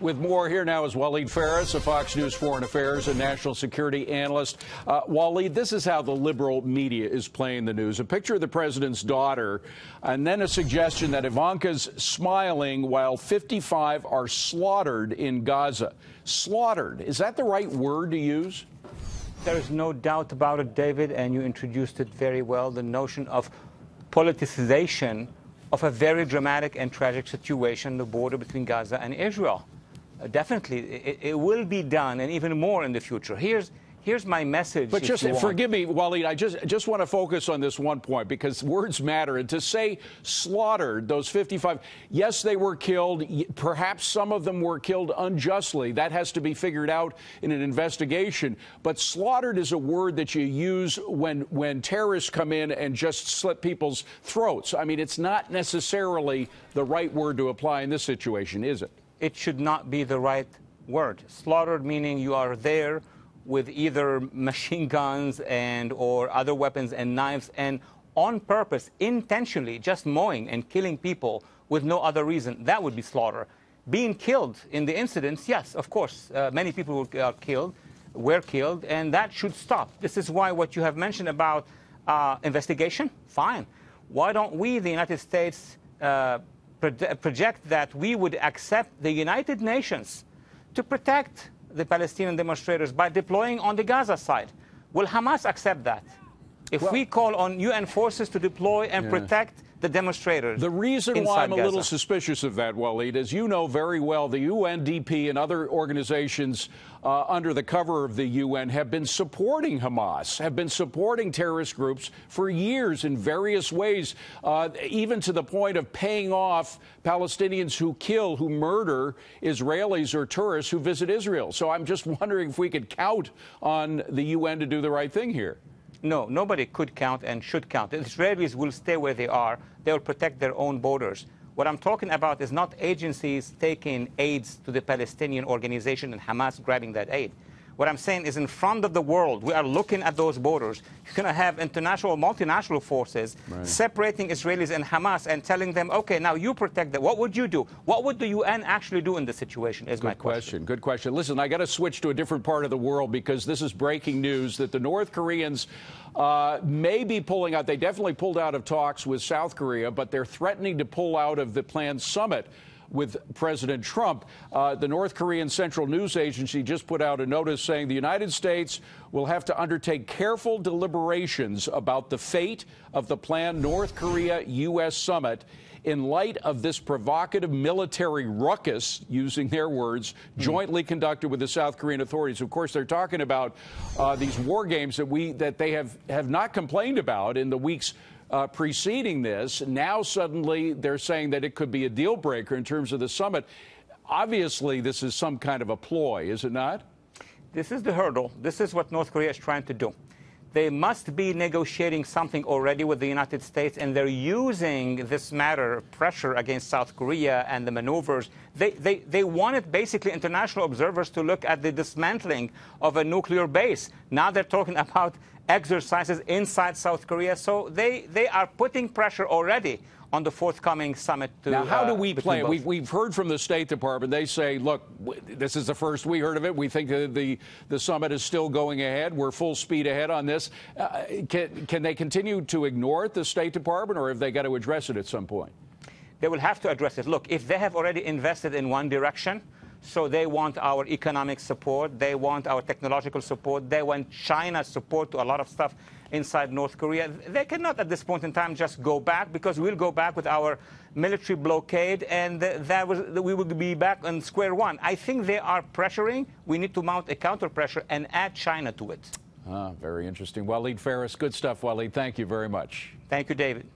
With more, here now is Walid Phares, a Fox News foreign affairs and national security analyst. Walid, this is how the liberal media is playing the news. A picture of the president's daughter, and then a suggestion that Ivanka's smiling while 55 are slaughtered in Gaza. Slaughtered. Is that the right word to use? There is no doubt about it, David, and you introduced it very well, the notion of politicization of a very dramatic and tragic situation, the border between Gaza and Israel. Definitely, it will be done, and even more in the future. Here's my message. But just forgive me, Walid, I just want to focus on this one point, because words matter. And to say slaughtered, those 55, yes, they were killed. Perhaps some of them were killed unjustly. That has to be figured out in an investigation. But slaughtered is a word that you use when terrorists come in and just slit people's throats. I mean, it's not necessarily the right word to apply in this situation, is it? It should not be the right word. Slaughtered meaning you are there with either machine guns or other weapons and knives, and on purpose, intentionally, just mowing and killing people with no other reason. That would be slaughter. Being killed in the incidents, yes, of course, many people were killed, and that should stop. This is why what you have mentioned about investigation, fine. Why don't we, the United States, project that we would accept the United Nations to protect the Palestinian demonstrators by deploying on the Gaza side? Will Hamas accept that? If we call on UN forces to deploy and protect the demonstrators. The reason why I'm a little suspicious of that, Walid, as you know very well, the UNDP and other organizations under the cover of the UN have been supporting Hamas, have been supporting terrorist groups for years in various ways, even to the point of paying off Palestinians who kill, who murder Israelis or tourists who visit Israel. So I'm just wondering if we could count on the UN to do the right thing here. No, nobody could count and should count. The Israelis will stay where they are. They will protect their own borders. What I'm talking about is not agencies taking aids to the Palestinian organization and Hamas grabbing that aid. What I'm saying is in front of the world, we are looking at those borders. You're going to have international, multinational forces separating Israelis and Hamas and telling them, OK, now you protect them. What would you do? What would the UN actually do in this situation is my question. Good question. Listen, I got to switch to a different part of the world, because this is breaking news that the North Koreans may be pulling out. They definitely pulled out of talks with South Korea, but they're threatening to pull out of the planned summit with President Trump. The North Korean Central News Agency just put out a notice saying the United States will have to undertake careful deliberations about the fate of the planned North Korea-U.S. summit in light of this provocative military ruckus, using their words, jointly conducted with the South Korean authorities. Of course, they're talking about these war games that they have not complained about in the weeks preceding this. Now suddenly they're saying that it could be a deal breaker in terms of the summit. Obviously, this is some kind of a ploy, is it not? This is the hurdle. This is what North Korea is trying to do. They must be negotiating something already with the United States, and they're using this matter, pressure against South Korea and the maneuvers. They wanted basically international observers to look at the dismantling of a nuclear base. Now they're talking about exercises inside South Korea. So they are putting pressure already on the forthcoming summit. Now, how do we play it? We've heard from the State Department. They say, look, this is the first we heard of it. We think the summit is still going ahead. We're full speed ahead on this. Can they continue to ignore it, the State Department, or have they got to address it at some point? They will have to address it. Look, if they have already invested in one direction, so they want our economic support, they want our technological support, they want China's support to a lot of stuff inside North Korea. They cannot at this point in time just go back, because we'll go back with our military blockade, and we will be back on square one. I think they are pressuring. We need to mount a counter pressure and add China to it. Very interesting. Walid Phares, good stuff, Walid. Thank you very much. Thank you, David.